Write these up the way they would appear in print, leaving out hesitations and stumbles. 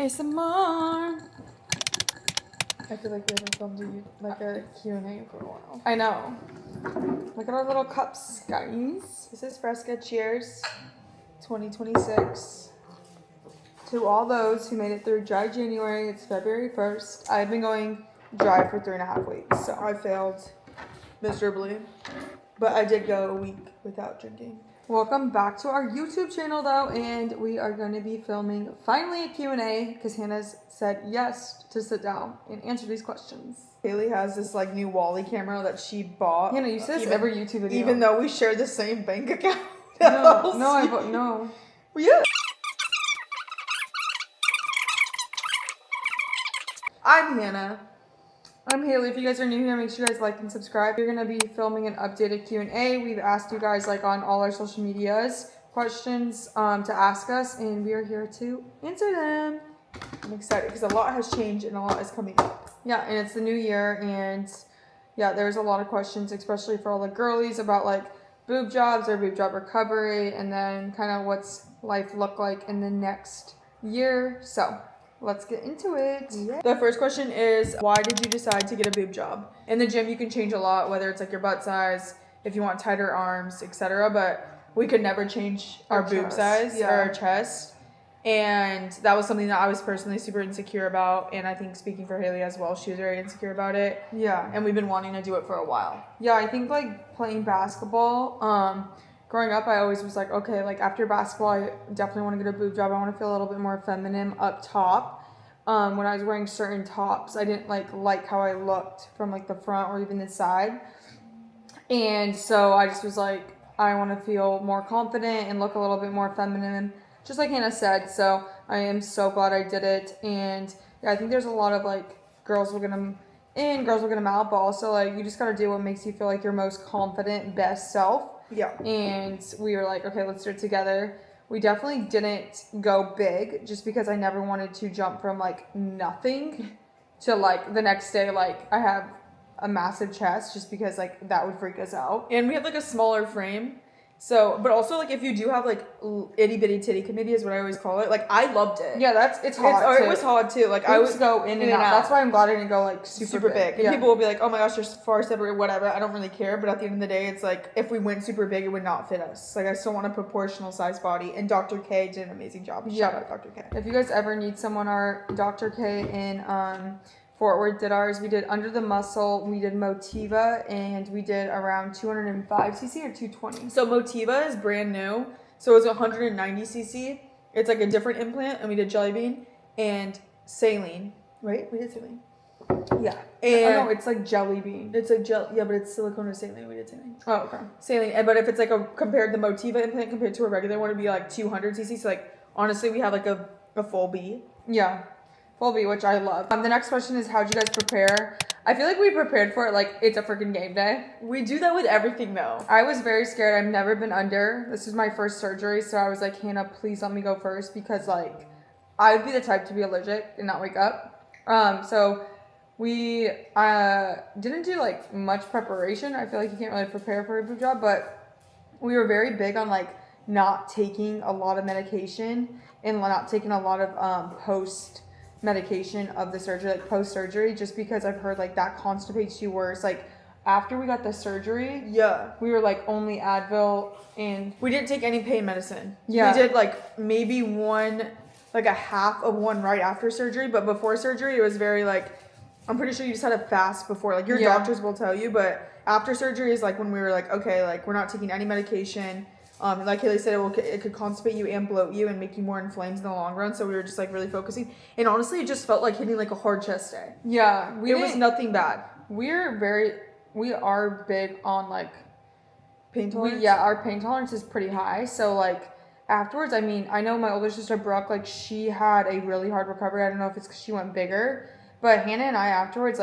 ASMR. I feel like we haven't filmed a Q&A for a while. I know. Look at our little cups, guys. This is Fresca. Cheers. 2026. To all those who made it through dry January, it's February 1st. I've been going dry for 3.5 weeks, so I failed miserably. But I did go a week without drinking. Welcome back to our YouTube channel, though, and we are going to be filming finally a Q&A because Hannah's said yes to sit down and answer these questions. Haley has this new Wally camera that she bought. Hannah, you say this every YouTube video. Even though we share the same bank account. No. Yeah. I'm Hannah. I'm Haley. If you guys are new here, make sure you guys like and subscribe. We're going to be filming an updated Q&A. We've asked you guys on all our social medias questions to ask us, and we are here to answer them. I'm excited because a lot has changed and a lot is coming up. Yeah, and it's the new year, and yeah, there's a lot of questions, especially for all the girlies, about boob jobs or boob job recovery, and then kind of what's life look like in the next year. So let's get into it. Yeah. The first question is, why did you decide to get a boob job? In the gym, you can change a lot, whether it's your butt size, if you want tighter arms, etc. But we could never change our boob size or our chest. And that was something that I was personally super insecure about. And I think speaking for Haley as well, she was very insecure about it. Yeah. And we've been wanting to do it for a while. Yeah, I think playing basketball, growing up, I always was okay, after basketball, I definitely want to get a boob job. I want to feel a little bit more feminine up top. When I was wearing certain tops, I didn't like how I looked from the front or even the side. And so I just was I want to feel more confident and look a little bit more feminine, just like Hannah said. So I am so glad I did it. And yeah, I think there's a lot of girls will get them in, girls will get them out, but also you just got to do what makes you feel your most confident, best self. Yeah. And we were okay, let's do it together. We definitely didn't go big just because I never wanted to jump from nothing to the next day I have a massive chest, just because that would freak us out. And we have a smaller frame. So, but also if you do have itty bitty titty committee is what I always call it. I loved it. Yeah, it's hot. It was hot too. I would go in and out. That's why I'm glad I didn't go super big. And people will be oh my gosh, you're far separate, whatever. I don't really care. But at the end of the day, it's if we went super big, it would not fit us. I still want a proportional size body. And Dr. K did an amazing job. Shout out Dr. K. If you guys ever need someone, our Dr. K in Fort Worth did ours. We did under the muscle, we did Motiva, and we did around 205cc or 220. So Motiva is brand new. So it's 190cc. It's a different implant, and we did Jelly Bean and Saline. Right? We did Saline. Yeah. And no, it's Jelly Bean. It's yeah, but it's silicone or saline. We did saline. Oh, okay. Saline. But if it's compared the Motiva implant compared to a regular one, it'd be 200cc. So honestly, we have a full B. Yeah. Full B, which I love. The next question is, how'd you guys prepare? I feel we prepared for it it's a freaking game day. We do that with everything, though. I was very scared. I've never been under. This is my first surgery, so I was Hannah, please let me go first, because I would be the type to be allergic and not wake up. So we didn't do much preparation. I feel you can't really prepare for a boob job, but we were very big on not taking a lot of medication and not taking a lot of post medication of the surgery, post-surgery, just because I've heard that constipates you worse. After we got the surgery, we were only Advil, and we didn't take any pain medicine. Yeah, we did maybe one, a half of one right after surgery, but before surgery it was very I'm pretty sure you just had to fast before, your doctors will tell you, but after surgery is when we were okay, we're not taking any medication. Like Haley said, it could constipate you and bloat you and make you more inflamed in the long run. So we were just really focusing. And honestly, it just felt like hitting a hard chest day. Yeah. It was nothing bad. We are big on pain tolerance? Our pain tolerance is pretty high. So afterwards, I know my older sister Brooke, she had a really hard recovery. I don't know if it's because she went bigger. But Hannah and I afterwards,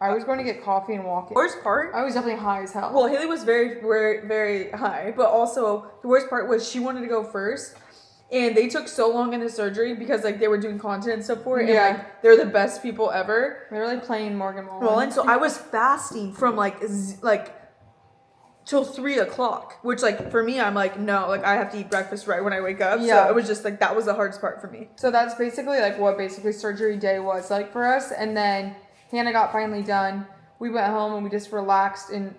I was going to get coffee and walk. Worst part? I was definitely high as hell. Well, Haley was very, very, very high. But also, the worst part was she wanted to go first. And they took so long in the surgery because, they were doing content and stuff for it. Yeah. And, they're the best people ever. They're playing Morgan Wallen. And so I was fasting from, till 3:00, which like for me, I'm like, no, like I have to eat breakfast right when I wake up. Yeah. So it was just like that was the hardest part for me. So that's basically like what basically surgery day was like for us. And then Hannah got finally done. We went home and we just relaxed and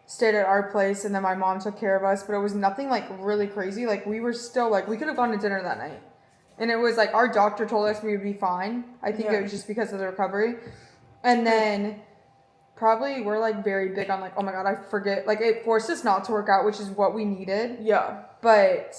stayed at our place, and then my mom took care of us, but it was nothing like really crazy. Like we were still like, we could have gone to dinner that night. And it was like our doctor told us we would be fine. I think it was just because of the recovery. And then probably we're like very big on like, oh my god, I forget, like it forced us not to work out, which is what we needed. Yeah. But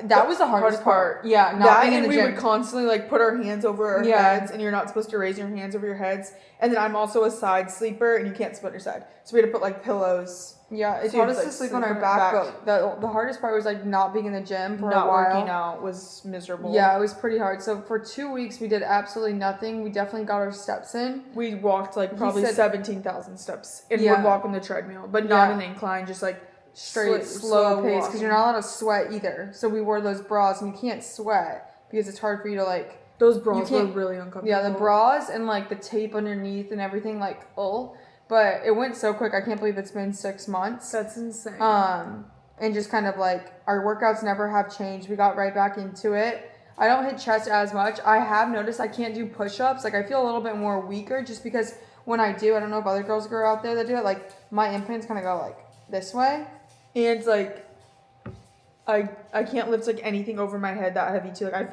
that was the hardest part. Yeah, not that being in and the we gym. would constantly like put our hands over our heads, and you're not supposed to raise your hands over your heads. And then I'm also a side sleeper, and you can't split your side, so we had to put like pillows. Yeah, it so taught us like, to sleep on our back, but the hardest part was like not being in the gym for a while. Not working out was miserable. Yeah, it was pretty hard. So for 2 weeks we did absolutely nothing. We definitely got our steps in. We walked like probably 17,000 steps, and would walk on the treadmill, but not an incline, just like straight slow pace, because you're not allowed to sweat either. So we wore those bras, and you can't sweat because it's hard for you to like. Those bras were really uncomfortable. Yeah, the bras and like the tape underneath and everything, like but it went so quick. I can't believe it's been 6 months. That's insane. And just kind of like our workouts never have changed. We got right back into it. I don't hit chest as much. I have noticed I can't do push-ups. Like I feel a little bit more weaker just because when I do, I don't know if other girls go out there that do it, like my implants kind of go like this way. And like I can't lift like anything over my head that heavy too. Like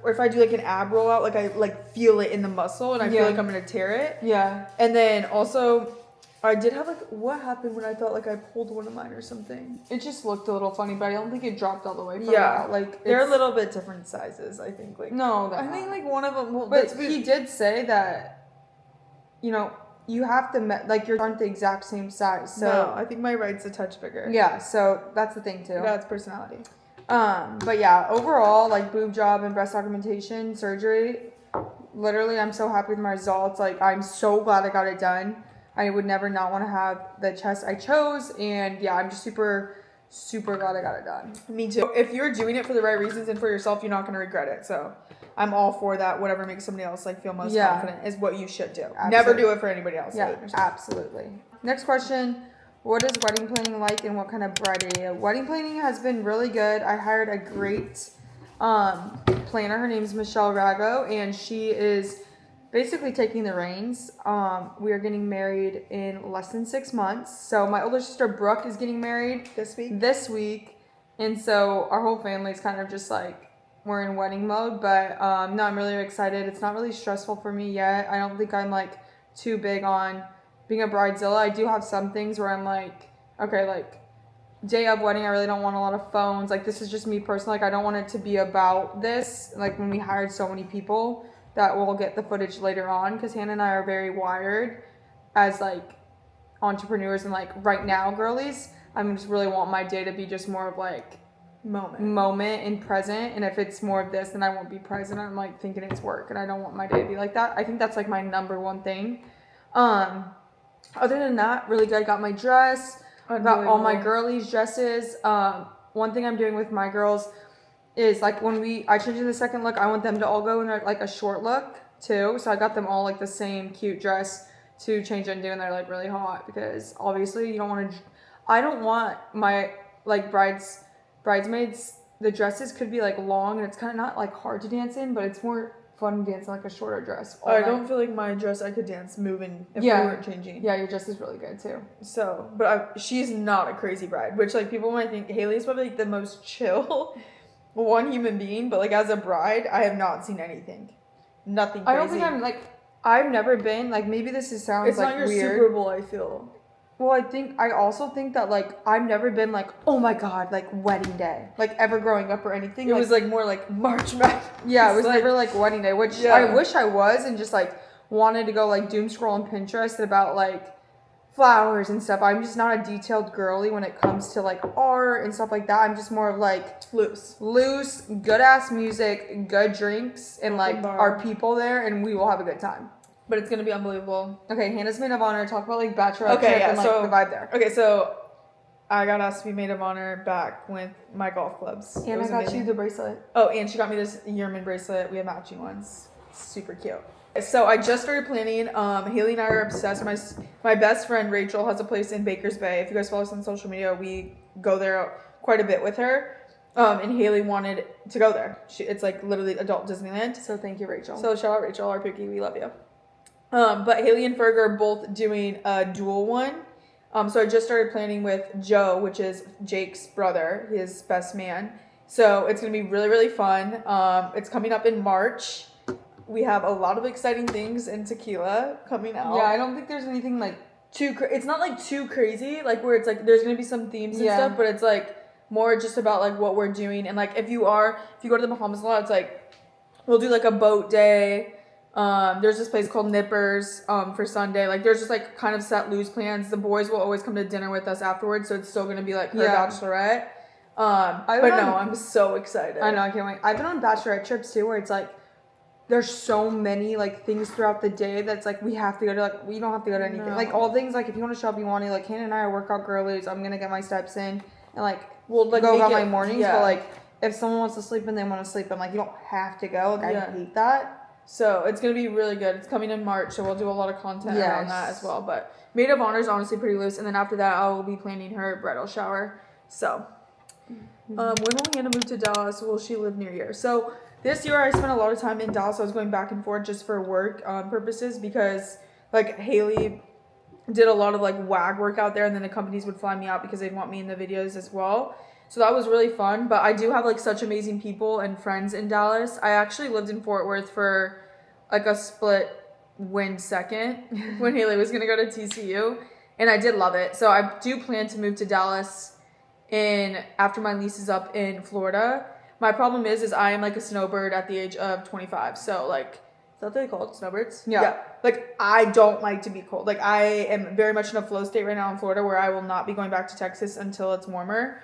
if I do like an ab rollout, like I like feel it in the muscle, and I feel like I'm gonna tear it. Yeah. And then also, I did have like, what happened when I thought like I pulled one of mine or something? It just looked a little funny, but I don't think it dropped all the way. Like they're a little bit different sizes. I think like I think like one of them. Well, but he did say that, you know, you have to like yours aren't the exact same size. So no, I think my right's a touch bigger. Yeah, so that's the thing too. That's personality. But yeah, overall, like boob job and breast augmentation surgery, literally, I'm so happy with my results. Like, I'm so glad I got it done. I would never not want to have the chest I chose, and yeah, I'm just super, super glad I got it done. Me too. If you're doing it for the right reasons and for yourself, you're not going to regret it. So I'm all for that. Whatever makes somebody else like feel most confident is what you should do. Absolutely. Never do it for anybody else. Yeah, absolutely. Next question. What is wedding planning like, and what kind of bride are you? Wedding planning has been really good. I hired a great planner. Her name's Michelle Rago, and she is basically taking the reins. We are getting married in less than 6 months. So my older sister Brooke is getting married this week. And so our whole family is kind of just like, we're in wedding mode. But no, I'm really excited. It's not really stressful for me yet. I don't think I'm like too big on being a bridezilla. I do have some things where I'm like, okay, like day of wedding, I really don't want a lot of phones. Like this is just me personally. Like I don't want it to be about this. Like when we hired so many people that will get the footage later on, because Hannah and I are very wired as like entrepreneurs and like right now girlies. I just really want my day to be just more of like moment and present. And if it's more of this, then I won't be present. I'm like thinking it's work, and I don't want my day to be like that. I think that's like my number one thing. Other than that, really good. I got my dress. Got all my girlies' dresses. One thing I'm doing with my girls is like when I change in the second look, I want them to all go in like a short look too. So I got them all like the same cute dress to change into, and they're like really hot because obviously you don't want to. I don't want my like bridesmaids. The dresses could be like long, and it's kind of not like hard to dance in, but it's more fun dancing like a shorter dress. I don't feel like my dress I could dance moving if we weren't changing. Yeah, your dress is really good too. So, but she's not a crazy bride, which like people might think Haley's probably like the most chill one human being, but like as a bride, I have not seen anything. Nothing crazy. I don't think I'm like, I've never been like, maybe this sounds it's like not your weird. Super Bowl, I feel. Well, I also think that like I've never been like, oh my god, like wedding day, like ever growing up or anything. It was like more like March Madness. Yeah, it was never like wedding day, which I wish I was, and just like wanted to go like doom scroll on Pinterest about like flowers and stuff. I'm just not a detailed girly when it comes to like art and stuff like that. I'm just more of like loose, good ass music, good drinks, and like our people there, and we will have a good time. But it's gonna be unbelievable. Okay, Hannah's maid of honor. Talk about like bachelorette trip and like the vibe there. Okay, so I got asked to be maid of honor back with my golf clubs. And I got you the bracelet. Oh, and she got me this Yearman bracelet. We have matching ones. super cute. So I just started planning. Haley and I are obsessed. My best friend Rachel has a place in Baker's Bay. If you guys follow us on social media, we go there quite a bit with her. And Haley wanted to go there. It's like literally adult Disneyland. So thank you, Rachel. So shout out Rachel, our Pookie, we love you. But Haley and Ferg are both doing a dual one. So I just started planning with Joe, which is Jake's brother, his best man. So it's going to be really, really fun. It's coming up in March. We have a lot of exciting things in tequila coming out. Yeah, I don't think there's anything like it's not like too crazy, like where it's like there's going to be some themes and stuff, but it's like more just about like what we're doing. And like if you go to the Bahamas a lot, it's like we'll do like a boat day. There's this place called Nippers for Sunday. Like there's just like kind of set loose plans. The boys will always come to dinner with us afterwards, so it's still gonna be like her bachelorette. I'm so excited. I know, I can't wait. I've been on bachelorette trips too, where it's like there's so many like things throughout the day that's like we have to go to, like we don't have to go to anything. No. Like all things, like if you want to shop, you want to, like Hannah and I are workout girlies. I'm gonna get my steps in and like we'll like go about my mornings. But like if someone wants to sleep and they want to sleep, I'm like you don't have to go. Like I hate that. So it's going to be really good. It's coming in March, so we'll do a lot of content around that as well. But Maid of Honor is honestly pretty loose. And then after that, I will be planning her bridal shower. So when will Hannah move to Dallas? Will she live near here? So this year I spent a lot of time in Dallas. I was going back and forth just for work purposes because like Haley did a lot of like WAG work out there. And then the companies would fly me out because they'd want me in the videos as well. So that was really fun, but I do have like such amazing people and friends in Dallas. I actually lived in Fort Worth for like a split win second when Haley was gonna go to TCU, and I did love it. So I do plan to move to Dallas after my lease is up in Florida. My problem is I am like a snowbird at the age of 25. So like, is that what they call it, snowbirds? Yeah. Like I don't like to be cold. Like I am very much in a flow state right now in Florida where I will not be going back to Texas until it's warmer.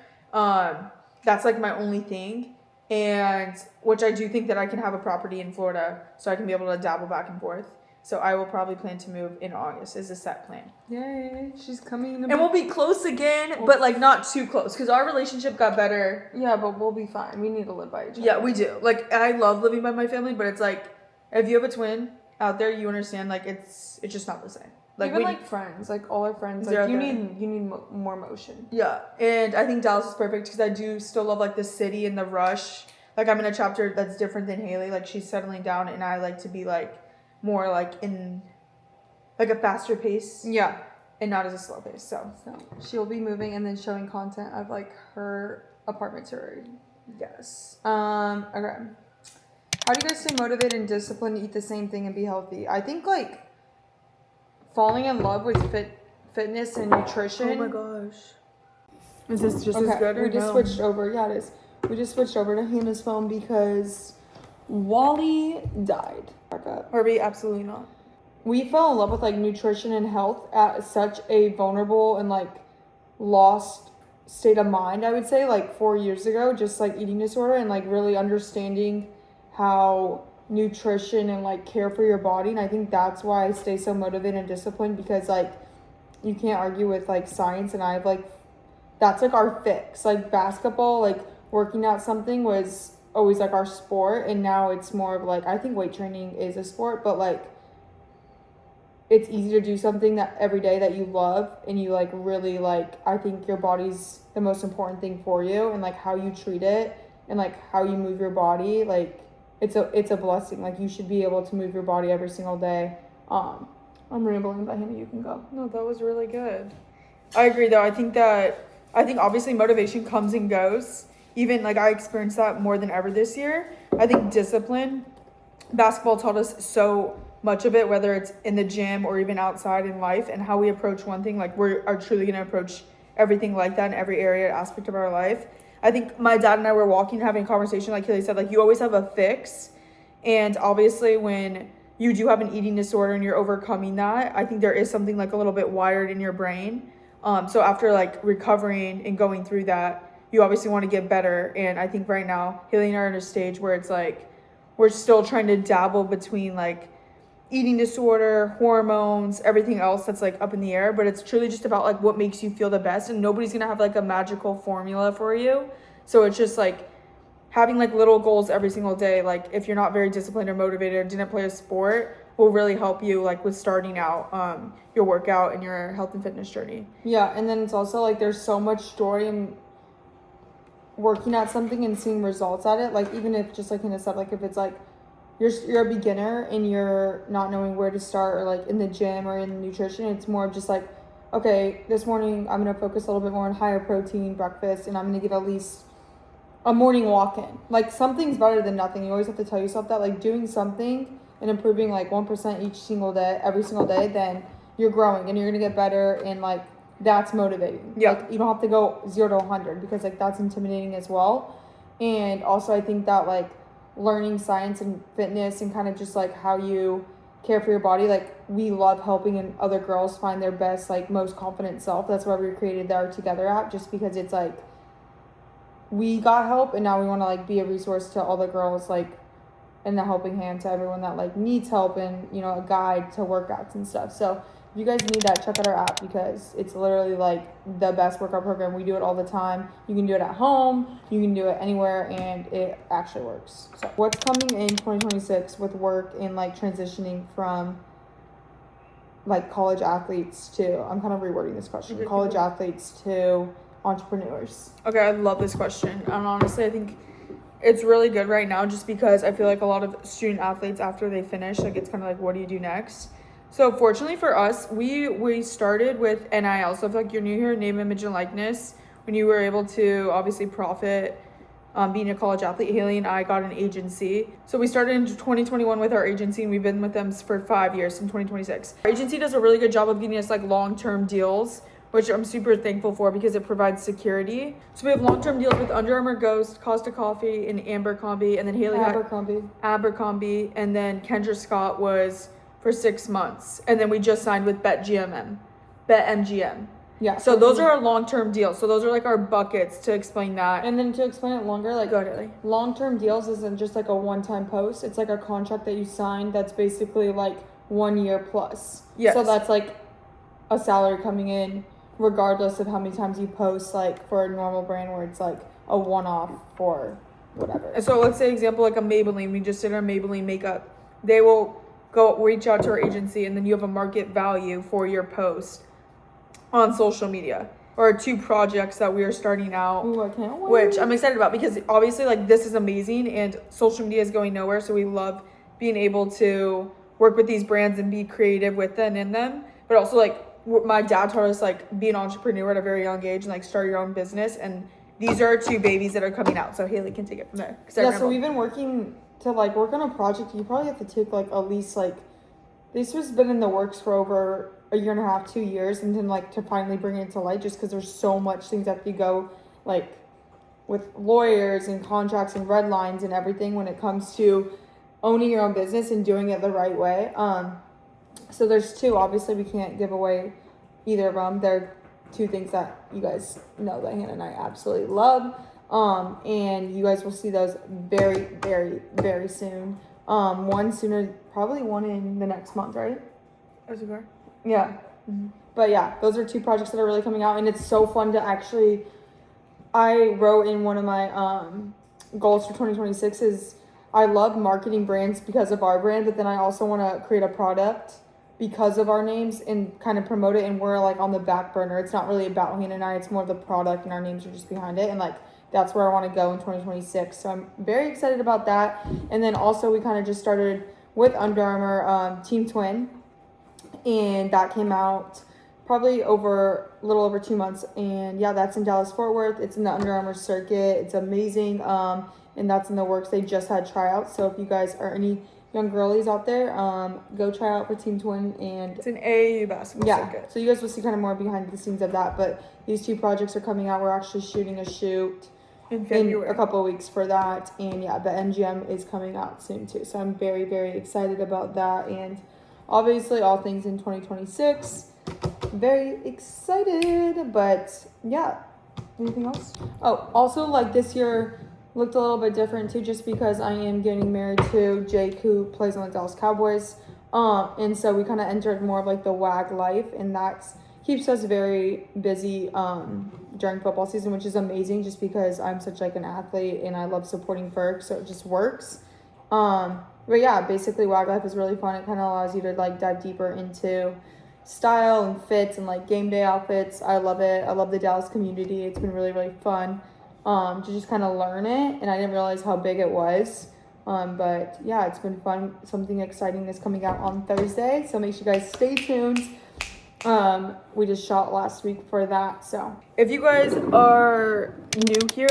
That's like my only thing, and which I do think that I can have a property in Florida so I can be able to dabble back and forth. So I will probably plan to move in August is a set plan. Yay, she's coming. And we'll be close again, but like not too close because our relationship got better. Yeah, but we'll be fine. We need to live by each other. Yeah, we do. Like I love living by my family, but it's like if you have a twin out there, you understand like it's just not the same. Like even like friends, like all our friends, like you need more motion. Yeah, and I think Dallas is perfect because I do still love like the city and the rush. Like I'm in a chapter that's different than Haley. Like she's settling down, and I like to be like more like in like a faster pace. Yeah, and not as a slow pace. So she'll be moving and then showing content of like her apartment to her. Yes. Okay. How do you guys stay motivated and disciplined to eat the same thing and be healthy? I think like falling in love with fitness and nutrition. Oh my gosh. Is this just as good or we just switched over. Yeah, it is. We just switched over to Hannah's phone because Wally died. Harvey, absolutely not. We fell in love with like nutrition and health at such a vulnerable and like lost state of mind, I would say, like 4 years ago, just like eating disorder and like really understanding how nutrition and like care for your body. And I think that's why I stay so motivated and disciplined because like you can't argue with like science, and I've like that's like our fix. Like basketball, like working out something was always like our sport, and now it's more of like I think weight training is a sport, but like it's easy to do something that every day that you love and you like really like. I think your body's the most important thing for you, and like how you treat it and like how you move your body, like it's a blessing. Like you should be able to move your body every single day. I'm rambling, but Hannah, you can go. No, that was really good. I agree though. I think obviously motivation comes and goes. Even like I experienced that more than ever this year. I think discipline, basketball taught us so much of it, whether it's in the gym or even outside in life, and how we approach one thing. Like we are truly going to approach everything like that in every area aspect of our life. I think my dad and I were walking, having a conversation, like Haley said, like you always have a fix. And obviously when you do have an eating disorder and you're overcoming that, I think there is something like a little bit wired in your brain. So after like recovering and going through that, you obviously want to get better. And I think right now, Haley and I are in a stage where it's like, we're still trying to dabble between like eating disorder, hormones, everything else that's like up in the air, but it's truly just about like what makes you feel the best, and nobody's gonna have like a magical formula for you. So it's just like having like little goals every single day, like if you're not very disciplined or motivated or didn't play a sport, will really help you like with starting out your workout and your health and fitness journey. Yeah, and then it's also like there's so much joy in working at something and seeing results at it. Like even if, just like Hannah said, like if it's like you're a beginner and you're not knowing where to start, or like in the gym or in nutrition, it's more of just like, okay, this morning I'm gonna focus a little bit more on higher protein breakfast, and I'm gonna get at least a morning walk in. Like something's better than nothing. You always have to tell yourself that, like doing something and improving like 1% each single day, every single day, then you're growing and you're gonna get better, and like that's motivating. Yeah. Like you don't have to go 0 to 100 because like that's intimidating as well. And also I think that like learning science and fitness and kind of just like how you care for your body, like we love helping other girls find their best, like most confident self. That's why we created the Art Together app, just because it's like we got help and now we want to like be a resource to all the girls, like and the helping hand to everyone that like needs help, and you know, a guide to workouts and stuff. So if you guys need that, check out our app because it's literally like the best workout program. We do it all the time. You can do it at home, you can do it anywhere, and it actually works. So what's coming in 2026 with work and like transitioning from like college athletes to, I'm kind of rewording this question, college athletes to entrepreneurs? Okay, I love this question. And honestly, I think it's really good right now just because I feel like a lot of student athletes, after they finish, like it's kind of like, what do you do next? So fortunately for us, we started with NIL. So if like you're new here, name, image, and likeness, when you were able to obviously profit being a college athlete, Haley and I got an agency. So we started in 2021 with our agency, and we've been with them for 5 years in 2026. Our agency does a really good job of getting us like long-term deals, which I'm super thankful for because it provides security. So we have long-term deals with Under Armour, Ghost, Costa Coffee, and Abercrombie, and then Haley Abercrombie, and then Kendra Scott was for 6 months, and then we just signed with BetMGM. Yeah. So those are our long-term deals. So those are like our buckets to explain that. And then to explain it longer, like Go ahead, Haley. long-term deals isn't just like a one-time post. It's like a contract that you sign that's basically like 1 year plus. Yes. So that's like a salary coming in regardless of how many times you post, like for a normal brand where it's like a one-off for whatever. And so let's say example like a Maybelline. We just did our Maybelline makeup. They will go reach out to our agency, and then you have a market value for your post on social media. Or 2 projects that we are starting out. Ooh, I can't wait. Which I'm excited about because obviously like this is amazing and social media is going nowhere. So we love being able to work with these brands and be creative with them and in them. But also like my dad taught us like be an entrepreneur at a very young age and like start your own business. And these are 2 babies that are coming out. So Haley can take it from there. Yeah, so we've been working to like work on a project. You probably have to take like at least like, this has been in the works for over a year and a half, 2 years, and then like to finally bring it to light, just because there's so much things that have to go like with lawyers and contracts and red lines and everything when it comes to owning your own business and doing it the right way. So there's 2. Obviously we can't give away either of them. They're 2 things that you guys know that Hannah and I absolutely love. And you guys will see those very, very, very soon. One sooner, probably one in the next month, right? As you are. Yeah. Mm-hmm. But yeah, those are 2 projects that are really coming out, and it's so fun to actually, I wrote in one of my goals for 2026 is I love marketing brands because of our brand, but then I also want to create a product because of our names and kind of promote it, and we're like on the back burner. It's not really about Hannah and I, it's more of the product, and our names are just behind it, and like that's where I want to go in 2026. So I'm very excited about that. And then also we kind of just started with Under Armour Team Twin, and that came out probably a little over 2 months. And yeah, that's in Dallas Fort Worth. It's in the Under Armour circuit. It's amazing. And that's in the works. They just had tryouts. So if you guys are any young girlies out there, go try out for Team Twin. And it's an AAU basketball circuit. So you guys will see kind of more behind the scenes of that. But these 2 projects are coming out. We're actually shooting a shoot in a couple of weeks for that. And yeah, the MGM is coming out soon too. So I'm very, very excited about that. And obviously all things in 2026. Very excited. But yeah, anything else? Oh, also like this year looked a little bit different too, just because I am getting married to Jake, who plays on the Dallas Cowboys. And so we kind of entered more of like the WAG life, and keeps us very busy during football season, which is amazing just because I'm such like an athlete and I love supporting Ferg, so it just works. But yeah, basically WAG Life is really fun. It kind of allows you to like dive deeper into style and fits and like game day outfits. I love it. I love the Dallas community. It's been really, really fun to just kind of learn it, and I didn't realize how big it was. But yeah, it's been fun. Something exciting is coming out on Thursday, so make sure you guys stay tuned. We just shot last week for that. So if you guys are new here,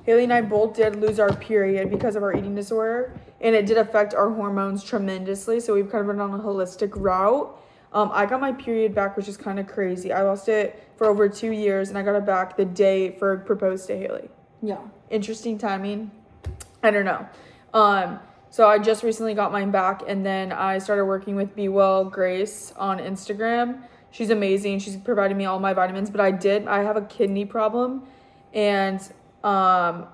Haley and I both did lose our period because of our eating disorder, and it did affect our hormones tremendously. So we've kind of been on a holistic route. I got my period back, which is kind of crazy. I lost it for over 2 years, and I got it back the day Ferg proposed to Haley. Yeah. Interesting timing. I don't know. So I just recently got mine back, and then I started working with Be Well Grace on Instagram. She's amazing. She's provided me all my vitamins, but I have a kidney problem, and I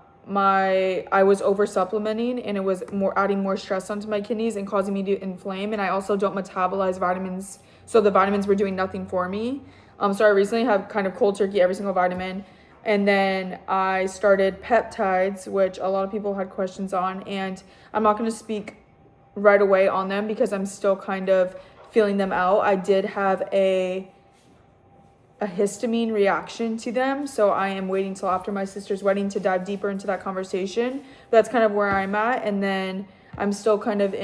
was over supplementing, and it was adding more stress onto my kidneys and causing me to inflame. And I also don't metabolize vitamins, so the vitamins were doing nothing for me. So I recently have kind of cold turkey every single vitamin. And then I started peptides, which a lot of people had questions on, and I'm not going to speak right away on them because I'm still kind of feeling them out. I did have a histamine reaction to them, so I am waiting till after my sister's wedding to dive deeper into that conversation. But that's kind of where I'm at, and then I'm still kind of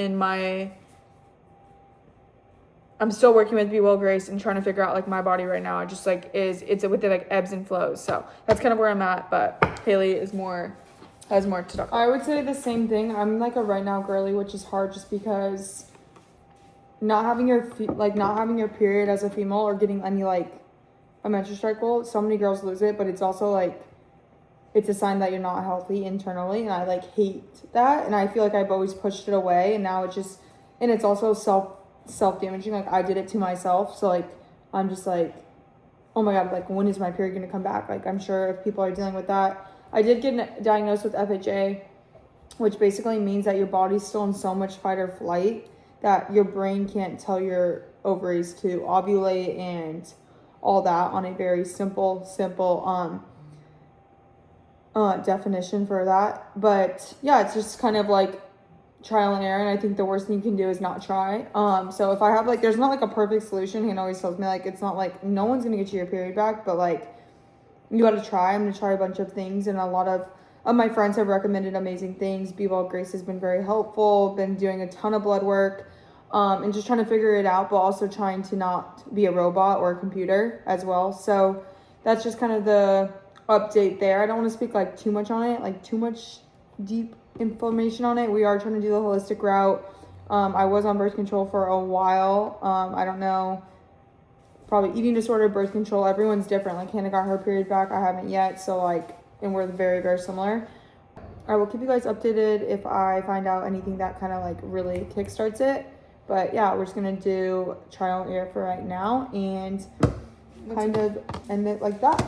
I'm still working with Be Well Grace and trying to figure out like my body right now. It just like it's with the like ebbs and flows. So that's kind of where I'm at. But Haley has more to talk about. I would say the same thing. I'm like a right now girly, which is hard just because not having your period as a female or getting any like a menstrual cycle. So many girls lose it, but it's also like it's a sign that you're not healthy internally, and I like hate that. And I feel like I've always pushed it away, and now it's also self-damaging. Like I did it to myself, so like I'm just like, oh my god, like when is my period gonna come back? Like I'm sure if people are dealing with that. I did get diagnosed with FHA, which basically means that your body's still in so much fight or flight that your brain can't tell your ovaries to ovulate and all that on a very simple definition for that. But yeah, it's just kind of like trial and error, and I think the worst thing you can do is not try. So if I have like, there's not like a perfect solution. He always tells me like it's not like no one's gonna get you your period back, but like you gotta try. I'm gonna try a bunch of things, and a lot of my friends have recommended amazing things. Be Well Grace has been very helpful, been doing a ton of blood work, and just trying to figure it out, but also trying to not be a robot or a computer as well. So that's just kind of the update there. I don't want to speak like too much on it, like too much deep information on it. We are trying to do the holistic route. I was on birth control for a while. I don't know, probably eating disorder, birth control, everyone's different. Like Hanna got her period back, I haven't yet, so like, and we're very, very similar. I will keep you guys updated if I find out anything that kind of like really kickstarts it. But yeah, we're just gonna do trial and error for right now and kind of end it like that.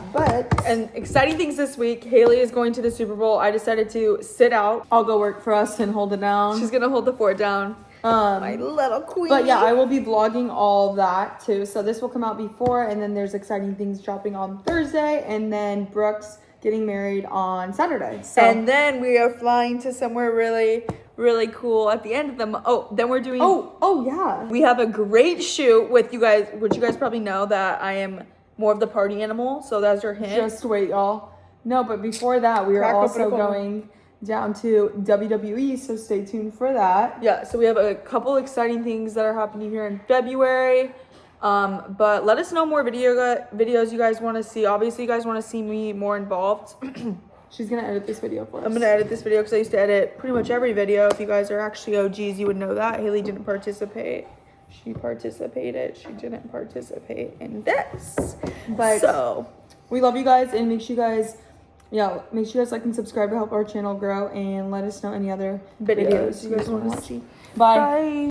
And exciting things this week. Haley is going to the Super Bowl. I decided to sit out. I'll go work for us and hold it down. She's gonna hold the fort down. My little queen. But yeah, I will be vlogging all that too. So this will come out before, and then there's exciting things dropping on Thursday, and then Brooke's getting married on Saturday. So. And then we are flying to somewhere really, really cool at the end of the month. Oh, then we're doing. Oh yeah. We have a great shoot with you guys, which you guys probably know that I am more of the party animal. So that's your hint. Just wait, y'all. No, but before that, we are also going down to WWE, so stay tuned for that. Yeah, so we have a couple exciting things that are happening here in February. But let us know more videos you guys want to see. Obviously, you guys want to see me more involved. She's gonna edit this video for us. I'm gonna edit this video because I used to edit pretty much every video. If you guys are actually OGs, you would know that. Haley didn't participate. She participated. She didn't participate in this. But so we love you guys, and make sure you guys like and subscribe to help our channel grow, and let us know any other videos you guys want to see. Bye.